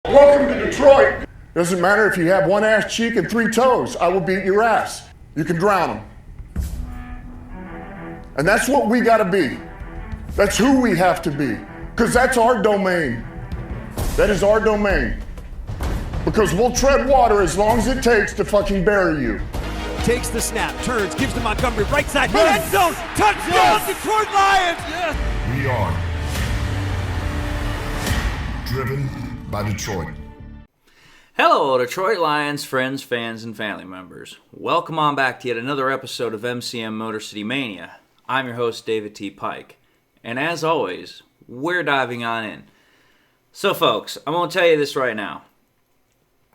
Welcome to Detroit. Doesn't matter if you have one ass cheek and 3 toes. I will beat your ass. You can drown them. And that's what we gotta be. That's who we have to be. Because that's our domain. That is our domain. Because we'll tread water as long as it takes to fucking bury you. Takes the snap, turns, gives to Montgomery, right side, end zone, touchdown, Detroit Lions! Yes. We are driven by Detroit. Hello, Detroit Lions friends, fans, and family members. Welcome on back to yet another episode of MCM Motor City Mania. I'm your host, David T. Pike. And as always, we're diving on in. So, folks, I'm going to tell you this right now.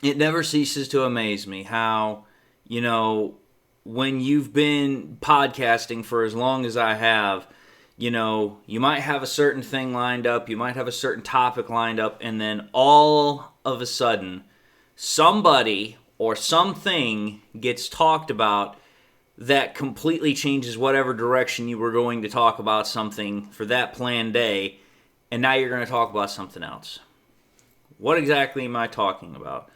It never ceases to amaze me how, when you've been podcasting for as long as I have, you might have a certain thing lined up, you might have a certain topic lined up, and then all of a sudden, somebody or something gets talked about that completely changes whatever direction you were going to talk about something for that planned day, and now you're going to talk about something else. What exactly am I talking about?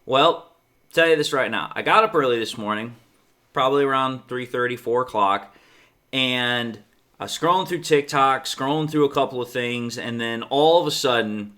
Well, tell you this right now. I got up early this morning, probably around 3:30, 4 o'clock, and I was scrolling through TikTok, scrolling through a couple of things, and then all of a sudden,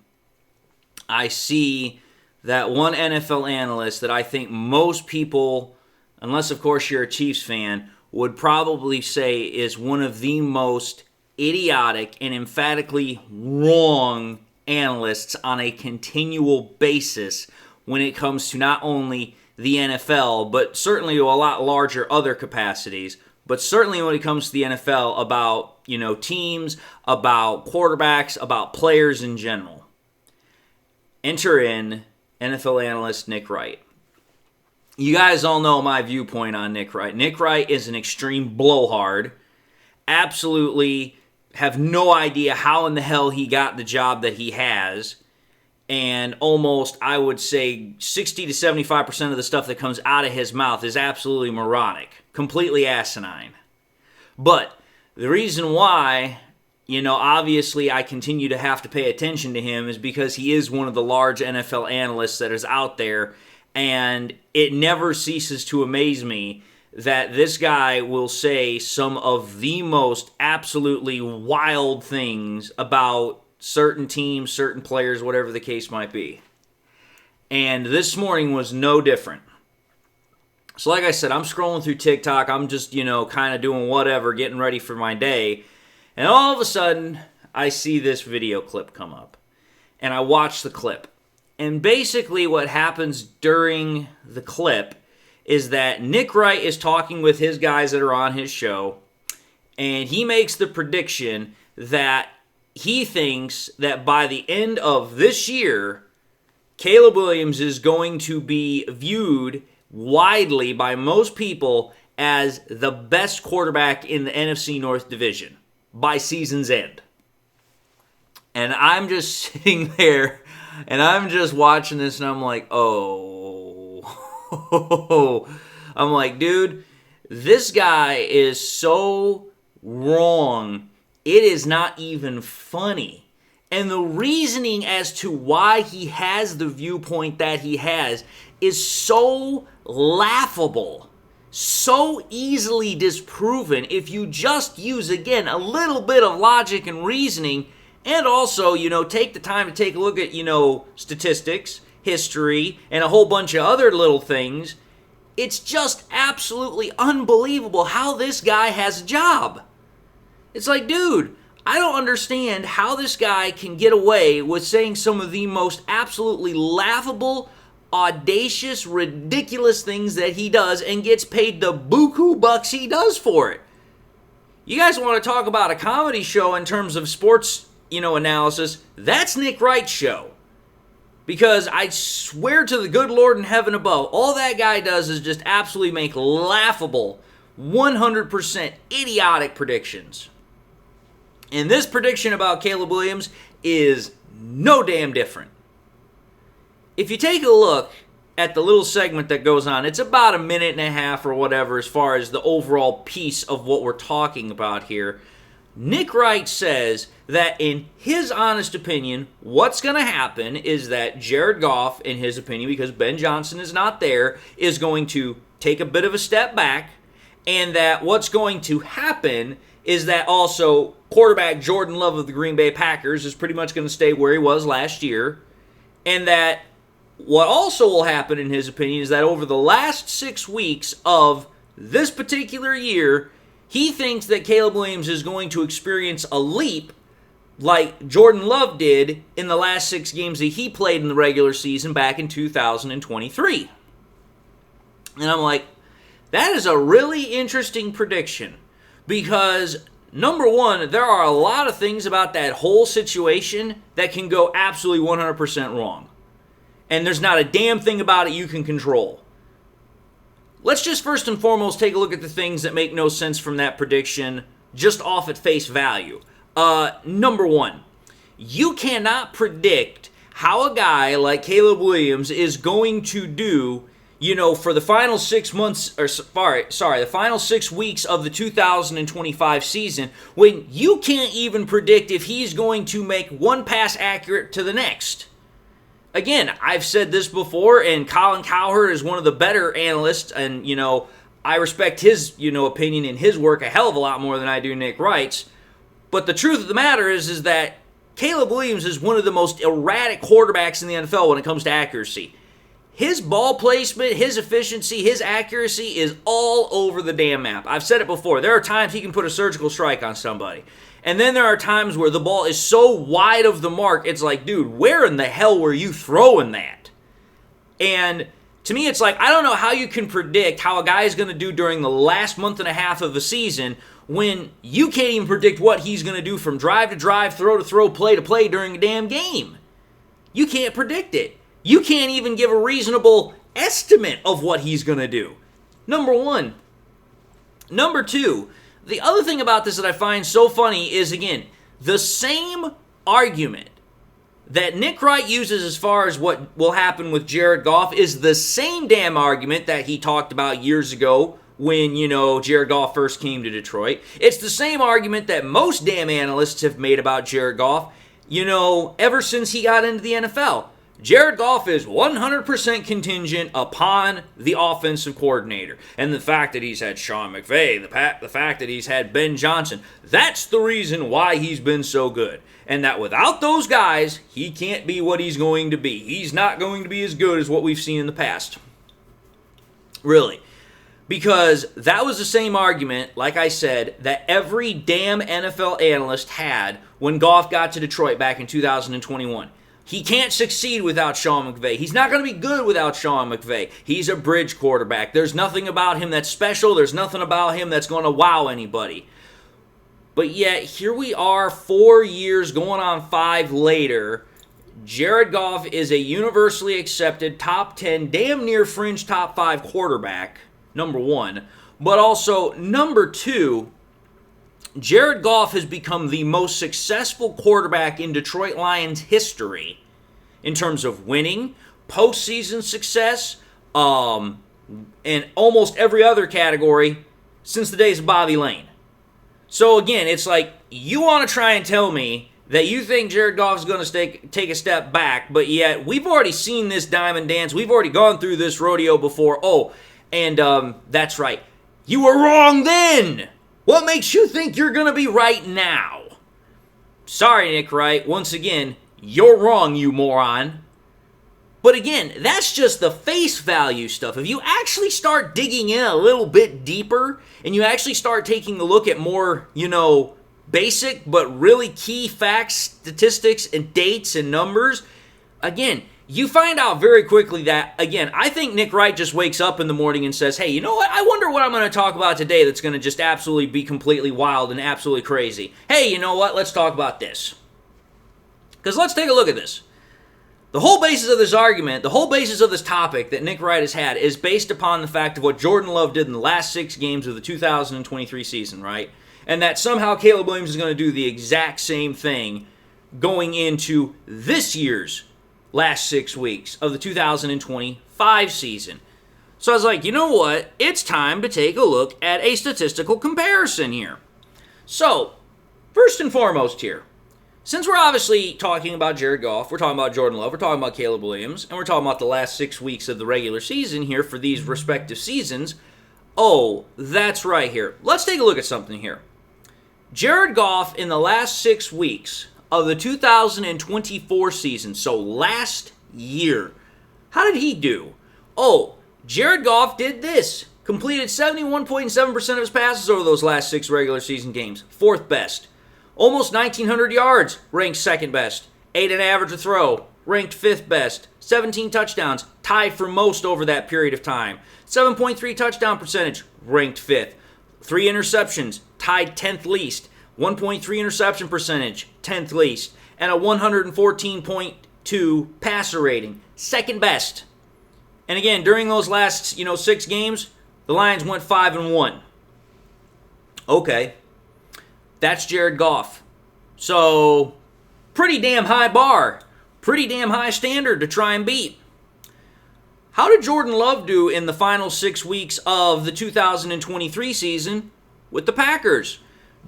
I see that one NFL analyst that I think most people, unless of course you're a Chiefs fan, would probably say is one of the most idiotic and emphatically wrong analysts on a continual basis when it comes to not only the NFL, but certainly to a lot larger other capacities, but certainly when it comes to the NFL about, teams, about quarterbacks, about players in general. Enter in NFL analyst Nick Wright. You guys all know my viewpoint on Nick Wright. Nick Wright is an extreme blowhard. Absolutely have no idea how in the hell he got the job that he has. And almost, I would say, 60 to 75% of the stuff that comes out of his mouth is absolutely moronic. Completely asinine. But the reason why, obviously I continue to have to pay attention to him is because he is one of the large NFL analysts that is out there. And it never ceases to amaze me that this guy will say some of the most absolutely wild things about certain teams, certain players, whatever the case might be. And this morning was no different. So like I said, I'm scrolling through TikTok. I'm just, kind of doing whatever, getting ready for my day. And all of a sudden, I see this video clip come up. And I watch the clip. And basically what happens during the clip is that Nick Wright is talking with his guys that are on his show. And he makes the prediction that he thinks that by the end of this year, Caleb Williams is going to be viewed widely by most people as the best quarterback in the NFC North Division by season's end. And I'm just sitting there, and I'm just watching this, and I'm like, oh. I'm like, dude, this guy is so wrong. It is not even funny. And the reasoning as to why he has the viewpoint that he has is so laughable, so easily disproven if you just use, again, a little bit of logic and reasoning, and also, take the time to take a look at, statistics, history, and a whole bunch of other little things. It's just absolutely unbelievable how this guy has a job. It's like, dude, I don't understand how this guy can get away with saying some of the most absolutely laughable, audacious, ridiculous things that he does and gets paid the buku bucks he does for it. You guys want to talk about a comedy show in terms of sports, analysis? That's Nick Wright's show. Because I swear to the good Lord in heaven above, all that guy does is just absolutely make laughable, 100% idiotic predictions. And this prediction about Caleb Williams is no damn different. If you take a look at the little segment that goes on, it's about a minute and a half or whatever as far as the overall piece of what we're talking about here. Nick Wright says that in his honest opinion, what's going to happen is that Jared Goff, in his opinion, because Ben Johnson is not there, is going to take a bit of a step back, and that what's going to happen is that also quarterback Jordan Love of the Green Bay Packers is pretty much going to stay where he was last year, and that what also will happen, in his opinion, is that over the last 6 weeks of this particular year, he thinks that Caleb Williams is going to experience a leap like Jordan Love did in the last 6 games that he played in the regular season back in 2023. And I'm like, that is a really interesting prediction because, number one, there are a lot of things about that whole situation that can go absolutely 100% wrong. And there's not a damn thing about it you can control. Let's just first and foremost take a look at the things that make no sense from that prediction just off at face value. Number one, you cannot predict how a guy like Caleb Williams is going to do, for the final 6 months, the final 6 weeks of the 2025 season when you can't even predict if he's going to make one pass accurate to the next. Again, I've said this before, and Colin Cowherd is one of the better analysts, and, I respect his, opinion and his work a hell of a lot more than I do Nick Wright's. But the truth of the matter is that Caleb Williams is one of the most erratic quarterbacks in the NFL when it comes to accuracy. His ball placement, his efficiency, his accuracy is all over the damn map. I've said it before. There are times he can put a surgical strike on somebody. And then there are times where the ball is so wide of the mark, it's like, dude, where in the hell were you throwing that? And to me, it's like, I don't know how you can predict how a guy is going to do during the last month and a half of a season when you can't even predict what he's going to do from drive to drive, throw to throw, play to play during a damn game. You can't predict it. You can't even give a reasonable estimate of what he's going to do. Number one. Number two, the other thing about this that I find so funny is, again, the same argument that Nick Wright uses as far as what will happen with Jared Goff is the same damn argument that he talked about years ago when, Jared Goff first came to Detroit. It's the same argument that most damn analysts have made about Jared Goff, ever since he got into the NFL. Jared Goff is 100% contingent upon the offensive coordinator. And the fact that he's had Sean McVay, the fact that he's had Ben Johnson, that's the reason why he's been so good. And that without those guys, he can't be what he's going to be. He's not going to be as good as what we've seen in the past. Really. Because that was the same argument, like I said, that every damn NFL analyst had when Goff got to Detroit back in 2021. He can't succeed without Sean McVay. He's not going to be good without Sean McVay. He's a bridge quarterback. There's nothing about him that's special. There's nothing about him that's going to wow anybody. But yet, here we are 4 years going on 5 later. Jared Goff is a universally accepted top 10, damn near fringe top 5 quarterback, number one. But also, number two, Jared Goff has become the most successful quarterback in Detroit Lions history in terms of winning, postseason success, and almost every other category since the days of Bobby Lane. So again, it's like, you want to try and tell me that you think Jared Goff is going to take a step back, but yet we've already seen this diamond dance. We've already gone through this rodeo before. Oh, and that's right. You were wrong then. What makes you think you're going to be right now? Sorry, Nick Wright. Once again, you're wrong, you moron. But again, that's just the face value stuff. If you actually start digging in a little bit deeper and you actually start taking a look at more, basic but really key facts, statistics, and dates and numbers, again, you find out very quickly that, again, I think Nick Wright just wakes up in the morning and says, hey, you know what? I wonder what I'm going to talk about today that's going to just absolutely be completely wild and absolutely crazy. Hey, you know what? Let's talk about this. Because let's take a look at this. The whole basis of this argument, the whole basis of this topic that Nick Wright has had is based upon the fact of what Jordan Love did in the last 6 games of the 2023 season, right? And that somehow Caleb Williams is going to do the exact same thing going into this year's last 6 weeks of the 2025 season. So I was like, you know what? It's time to take a look at a statistical comparison here. So, First and foremost here, since we're obviously talking about Jared Goff, we're talking about Jordan Love, we're talking about Caleb Williams, and we're talking about the last 6 weeks of the regular season here for these respective seasons, oh, that's right here. Let's take a look at something here. Jared Goff in the last 6 weeks of the 2024 season, so last year, how did he do? Oh, Jared Goff did this. Completed 71.7% of his passes over those last 6 regular season games. 4th best. Almost 1,900 yards. Ranked 2nd best. 8 an average a throw. Ranked 5th best. 17 touchdowns. Tied for most over that period of time. 7.3 touchdown percentage. Ranked 5th. 3 interceptions. Tied 10th least. 1.3 interception percentage. 10th least. And a 114.2 passer rating. 2nd best. And again, during those last, 6 games, the Lions went 5-1. Okay. That's Jared Goff. So, pretty damn high bar. Pretty damn high standard to try and beat. How did Jordan Love do in the final 6 weeks of the 2023 season with the Packers?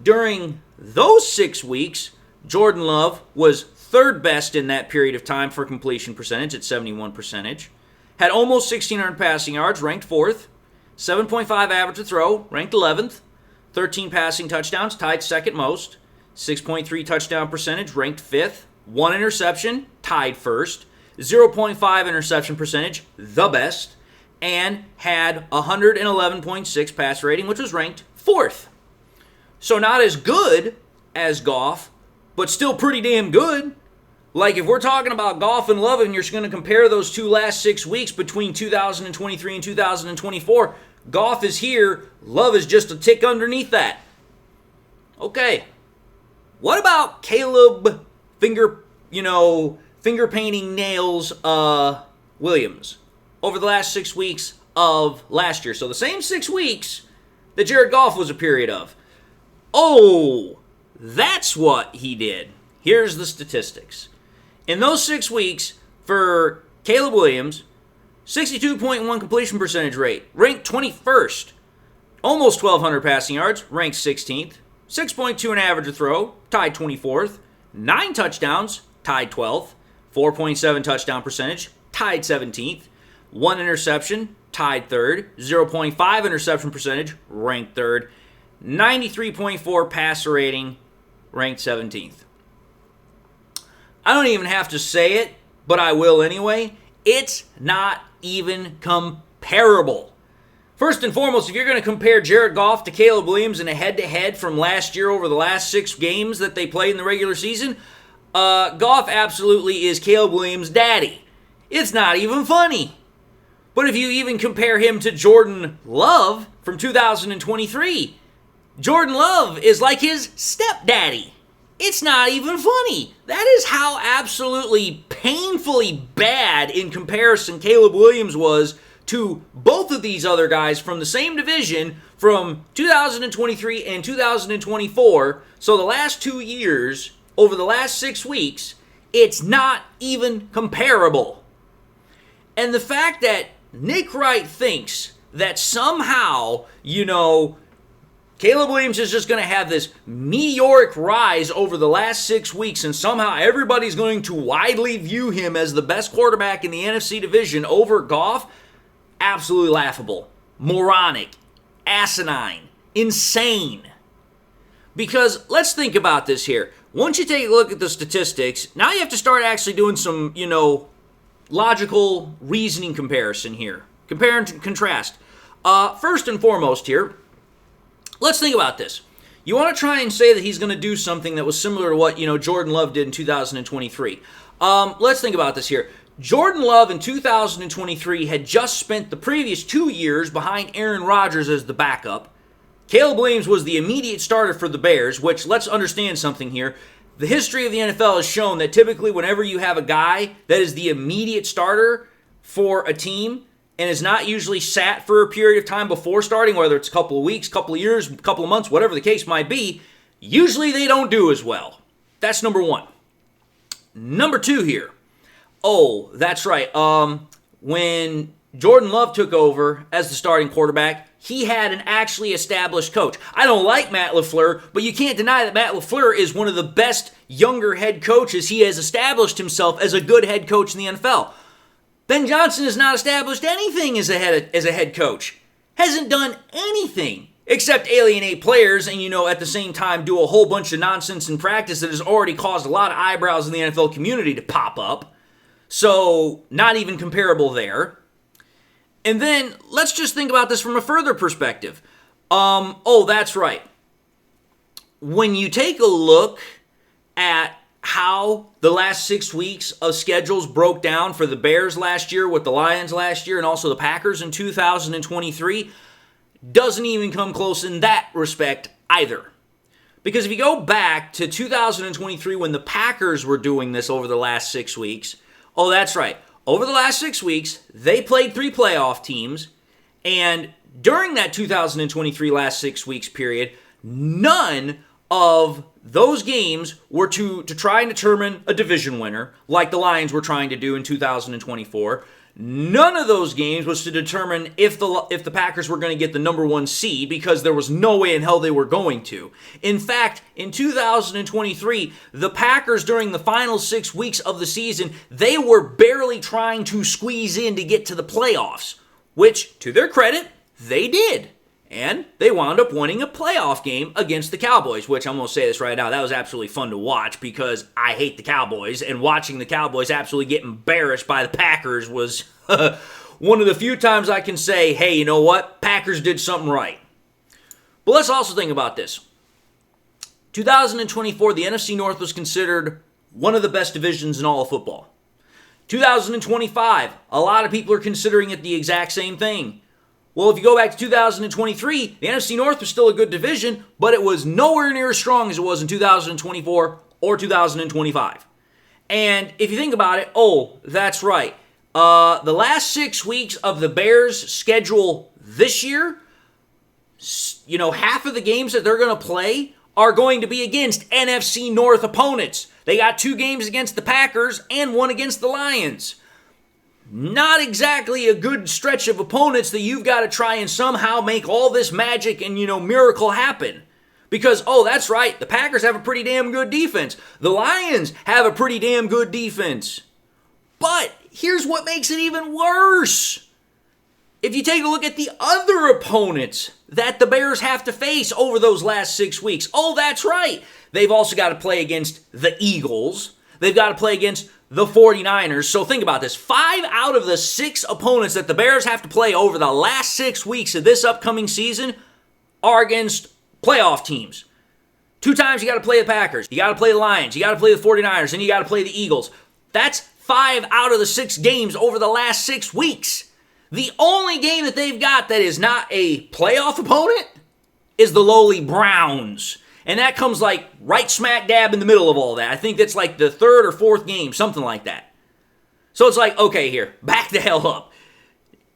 During those 6 weeks, Jordan Love was 3rd best in that period of time for completion percentage at 71%. Had almost 1,600 passing yards, ranked 4th. 7.5 average to throw, ranked 11th. 13 passing touchdowns, tied 2nd most. 6.3 touchdown percentage, ranked 5th. 1 interception, tied 1st. 0.5 interception percentage, the best. And had 111.6 pass rating, which was ranked 4th. So not as good as Goff, but still pretty damn good. Like, if we're talking about Goff and Love and you're going to compare those 2 last 6 weeks between 2023 and 2024, Goff is here, Love is just a tick underneath that. Okay. What about Caleb finger painting nails Williams over the last 6 weeks of last year? So the same 6 weeks that Jared Goff was a period of. Oh, that's what he did. Here's the statistics. In those 6 weeks, for Caleb Williams, 62.1 completion percentage rate, ranked 21st. Almost 1,200 passing yards, ranked 16th. 6.2 an average a throw, tied 24th. 9 touchdowns, tied 12th. 4.7 touchdown percentage, tied 17th. 1 interception, tied 3rd. 0.5 interception percentage, ranked 3rd. 93.4 passer rating, ranked 17th. I don't even have to say it, but I will anyway. It's not even comparable. First and foremost, if you're going to compare Jared Goff to Caleb Williams in a head-to-head from last year over the last 6 games that they played in the regular season, Goff absolutely is Caleb Williams' daddy. It's not even funny. But if you even compare him to Jordan Love from 2023, Jordan Love is like his stepdaddy. It's not even funny. That is how absolutely painfully bad in comparison Caleb Williams was to both of these other guys from the same division from 2023 and 2024. So the last 2 years, over the last 6 weeks, it's not even comparable. And the fact that Nick Wright thinks that somehow, Caleb Williams is just going to have this meteoric rise over the last 6 weeks, and somehow everybody's going to widely view him as the best quarterback in the NFC division over Goff. Absolutely laughable, moronic, asinine, insane. Because let's think about this here. Once you take a look at the statistics, now you have to start actually doing some, logical reasoning comparison here. Compare and contrast. First and foremost here, let's think about this. You want to try and say that he's going to do something that was similar to what, Jordan Love did in 2023. Let's think about this here. Jordan Love in 2023 had just spent the previous 2 years behind Aaron Rodgers as the backup. Caleb Williams was the immediate starter for the Bears, which, let's understand something here. The history of the NFL has shown that typically whenever you have a guy that is the immediate starter for a team and is not usually sat for a period of time before starting, whether it's a couple of weeks, couple of years, couple of months, whatever the case might be, usually they don't do as well. That's number one. Number two here. Oh, that's right. when Jordan Love took over as the starting quarterback, he had an actually established coach. I don't like Matt LaFleur, but you can't deny that Matt LaFleur is one of the best younger head coaches. He has established himself as a good head coach in the NFL. Ben Johnson has not established anything as a head coach. Hasn't done anything except alienate players and, at the same time do a whole bunch of nonsense in practice that has already caused a lot of eyebrows in the NFL community to pop up. So, not even comparable there. And then, let's just think about this from a further perspective. That's right. When you take a look at how the last 6 weeks of schedules broke down for the Bears last year, with the Lions last year, and also the Packers in 2023, doesn't even come close in that respect either. Because if you go back to 2023 when the Packers were doing this over the last 6 weeks, that's right. Over the last 6 weeks, they played 3 playoff teams, and during that 2023 last 6 weeks period, none of those games were to try and determine a division winner, like the Lions were trying to do in 2024. None of those games was to determine if the Packers were going to get the number 1 seed, because there was no way in hell they were going to. In fact, in 2023, the Packers, during the final 6 weeks of the season, they were barely trying to squeeze in to get to the playoffs, which, to their credit, they did. And they wound up winning a playoff game against the Cowboys, which I'm going to say this right now, that was absolutely fun to watch because I hate the Cowboys, and watching the Cowboys absolutely get embarrassed by the Packers was one of the few times I can say, hey, you know what? Packers did something right. But let's also think about this. 2024, the NFC North was considered one of the best divisions in all of football. 2025, a lot of people are considering it the exact same thing. Well, if you go back to 2023, the NFC North was still a good division, but it was nowhere near as strong as it was in 2024 or 2025. And if you think about it, that's right. The last 6 weeks of the Bears' schedule this year, half of the games that they're going to play are going to be against NFC North opponents. They got 2 games against the Packers and 1 against the Lions. Not exactly a good stretch of opponents that you've got to try and somehow make all this magic and, miracle happen. Because, that's right, the Packers have a pretty damn good defense. The Lions have a pretty damn good defense. But here's what makes it even worse. If you take a look at the other opponents that the Bears have to face over those last 6 weeks, that's right, they've also got to play against the Eagles. They've got to play against the 49ers. So think about this. 5 out of the 6 opponents that the Bears have to play over the last 6 weeks of this upcoming season are against playoff teams. 2 times you got to play the Packers. You got to play the Lions. You got to play the 49ers. And you got to play the Eagles. That's 5 out of the 6 games over the last 6 weeks. The only game that they've got that is not a playoff opponent is the lowly Browns. And that comes like right smack dab in the middle of all that. I think that's like the 3rd or 4th game, something like that. So it's like, okay, here, back the hell up.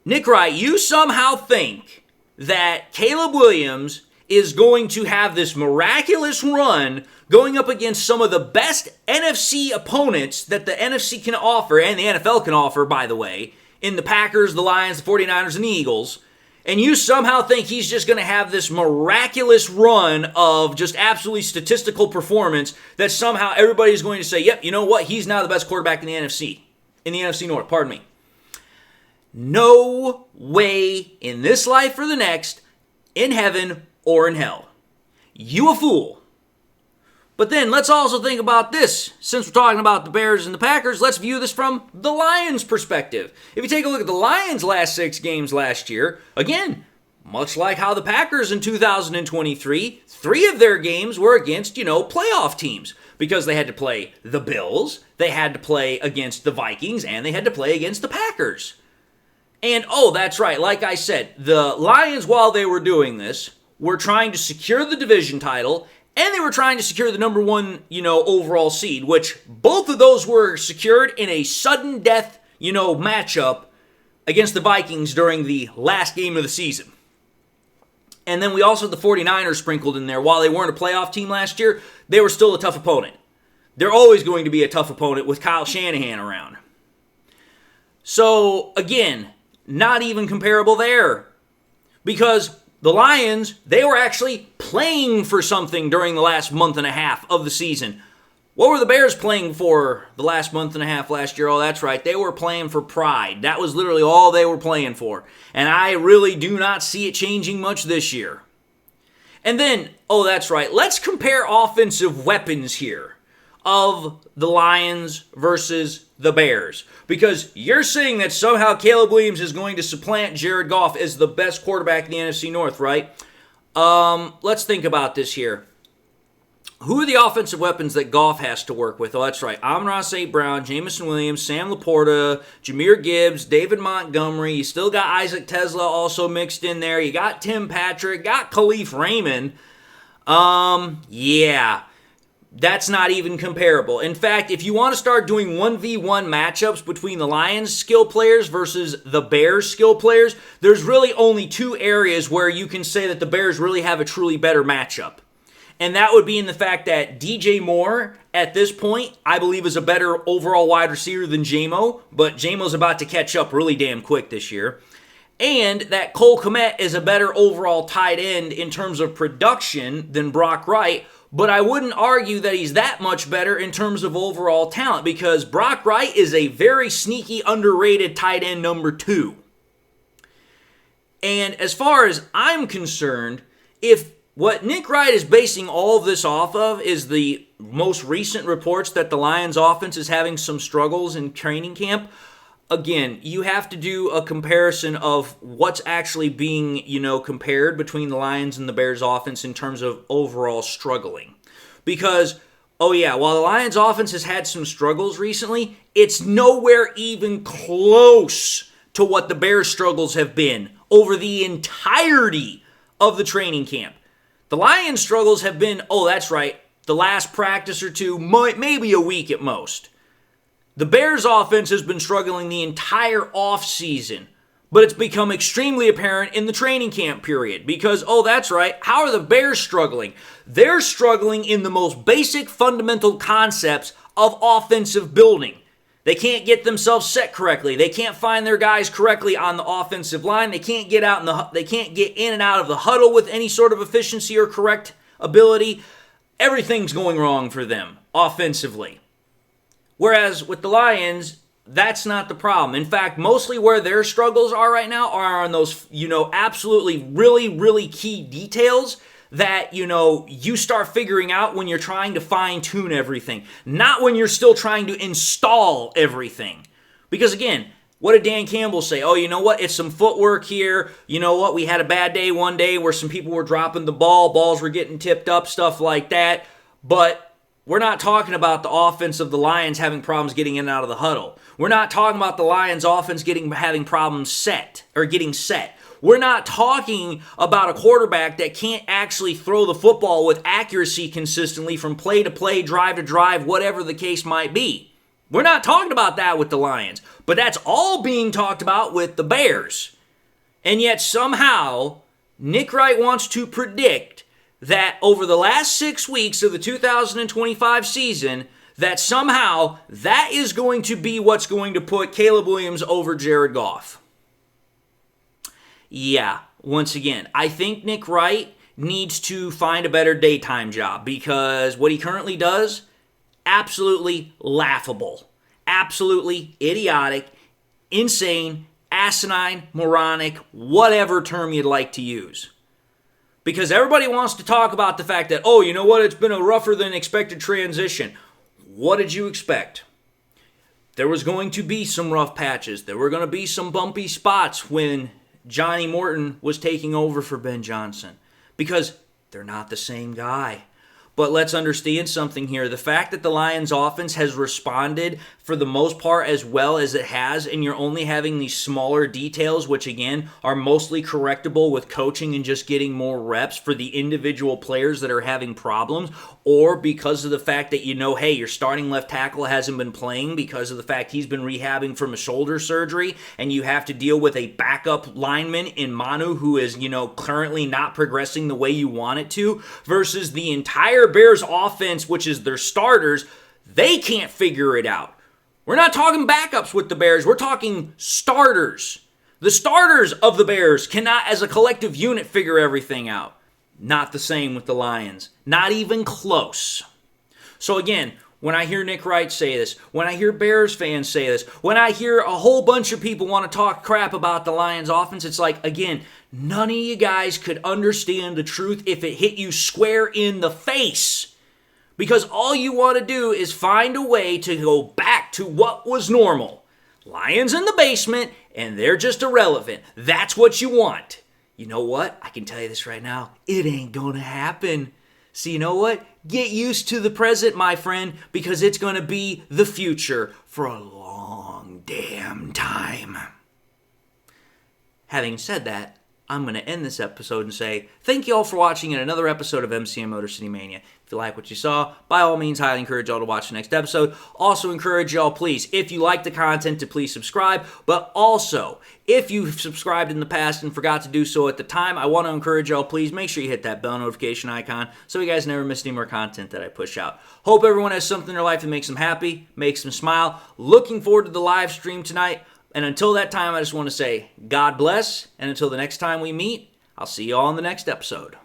Nick Wright, you somehow think that Caleb Williams is going to have this miraculous run going up against some of the best NFC opponents that the NFC can offer, and the NFL can offer, by the way, in the Packers, the Lions, the 49ers, and the Eagles. And you somehow think he's just going to have this miraculous run of just absolutely statistical performance that somehow everybody's going to say, yep, you know what? He's now the best quarterback in the NFC North, pardon me. No way in this life or the next, in heaven or in hell. You a fool. But then let's also think about this. Since we're talking about the Bears and the Packers, let's view this from the Lions' perspective. If you take a look at the Lions' last 6 games last year, again, much like how the Packers in 2023, 3 of their games were against, playoff teams. Because they had to play the Bills, they had to play against the Vikings, and they had to play against the Packers. And, that's right, like I said, the Lions, while they were doing this, were trying to secure the division title, and they were trying to secure the number 1, overall seed, which both of those were secured in a sudden death, matchup against the Vikings during the last game of the season. And then we also had the 49ers sprinkled in there. While they weren't a playoff team last year, they were still a tough opponent. They're always going to be a tough opponent with Kyle Shanahan around. So, again, not even comparable there. Because the Lions, they were actually playing for something during the last month and a half of the season. What were the Bears playing for the last month and a half last year? Oh, that's right. They were playing for pride. That was literally all they were playing for. And I really do not see it changing much this year. And then, oh, that's right. Let's compare offensive weapons here of the Lions versus the Bears. Because you're saying that somehow Caleb Williams is going to supplant Jared Goff as the best quarterback in the NFC North, right? Let's think about this here. Who are the offensive weapons that Goff has to work with? Oh, that's right. Amon-Ra St. Brown, Jamison Williams, Sam Laporta, Jahmyr Gibbs, David Montgomery. You still got Isaac Tesla also mixed in there. You got Tim Patrick, got Khalif Raymond. Yeah, that's not even comparable. In fact, if you want to start doing 1v1 matchups between the Lions skill players versus the Bears skill players, there's really only two areas where you can say that the Bears really have a truly better matchup. And that would be in the fact that DJ Moore, at this point, I believe is a better overall wide receiver than J-Mo, but J-Mo's about to catch up really damn quick this year. And that Cole Kmet is a better overall tight end in terms of production than Brock Wright, but I wouldn't argue that he's that much better in terms of overall talent because Brock Wright is a very sneaky, underrated tight end number 2. And as far as I'm concerned, if what Nick Wright is basing all of this off of is the most recent reports that the Lions offense is having some struggles in training camp. Again, you have to do a comparison of what's actually being, compared between the Lions and the Bears offense in terms of overall struggling. Because, oh yeah, while the Lions offense has had some struggles recently, it's nowhere even close to what the Bears struggles have been over the entirety of the training camp. The Lions' struggles have been, oh, that's right, the last practice or two, maybe a week at most. The Bears' offense has been struggling the entire offseason, but it's become extremely apparent in the training camp period because, oh, that's right, how are the Bears struggling? They're struggling in the most basic fundamental concepts of offensive building. They can't get themselves set correctly. They can't find their guys correctly on the offensive line. They can't get they can't get in and out of the huddle with any sort of efficiency or correct ability. Everything's going wrong for them offensively. Whereas with the Lions, that's not the problem. In fact, mostly where their struggles are right now are on those, absolutely really, really key details that, you start figuring out when you're trying to fine-tune everything, not when you're still trying to install everything. Because again, what did Dan Campbell say? Oh, you know what? It's some footwork here. You know what? We had a bad day one day where some people were dropping the ball, balls were getting tipped up, stuff like that. But we're not talking about the offense of the Lions having problems getting in and out of the huddle. We're not talking about the Lions offense having problems getting set. We're not talking about a quarterback that can't actually throw the football with accuracy consistently from play to play, drive to drive, whatever the case might be. We're not talking about that with the Lions, but that's all being talked about with the Bears. And yet somehow, Nick Wright wants to predict that over the last 6 weeks of the 2025 season, that somehow that is going to be what's going to put Caleb Williams over Jared Goff. Yeah, once again, I think Nick Wright needs to find a better daytime job because what he currently does, absolutely laughable, absolutely idiotic, insane, asinine, moronic, whatever term you'd like to use. Because everybody wants to talk about the fact that, oh, you know what, it's been a rougher than expected transition. What did you expect? There was going to be some rough patches. There were going to be some bumpy spots when Johnny Morton was taking over for Ben Johnson because they're not the same guy. But let's understand something here. The fact that the Lions offense has responded for the most part as well as it has, and you're only having these smaller details, which again are mostly correctable with coaching and just getting more reps for the individual players that are having problems, or because of the fact that hey, your starting left tackle hasn't been playing because of the fact he's been rehabbing from a shoulder surgery, and you have to deal with a backup lineman in Manu who is, currently not progressing the way you want it to, versus the entire Bears offense, which is their starters, they can't figure it out. We're not talking backups with the Bears. We're talking starters. The starters of the Bears cannot, as a collective unit, figure everything out. Not the same with the Lions. Not even close. So again, when I hear Nick Wright say this, when I hear Bears fans say this, when I hear a whole bunch of people want to talk crap about the Lions offense, it's like, again, none of you guys could understand the truth if it hit you square in the face. Because all you want to do is find a way to go back to what was normal. Lions in the basement, and they're just irrelevant. That's what you want. You know what? I can tell you this right now. It ain't gonna happen. So you know what? Get used to the present, my friend, because it's gonna be the future for a long damn time. Having said that, I'm going to end this episode and say thank you all for watching another episode of MCM Motor City Mania. If you like what you saw, by all means, highly encourage y'all to watch the next episode. Also encourage y'all, please, if you like the content, to please subscribe. But also, if you've subscribed in the past and forgot to do so at the time, I want to encourage y'all, please make sure you hit that bell notification icon so you guys never miss any more content that I push out. Hope everyone has something in their life that makes them happy, makes them smile. Looking forward to the live stream tonight. And until that time, I just want to say God bless. And until the next time we meet, I'll see you all in the next episode.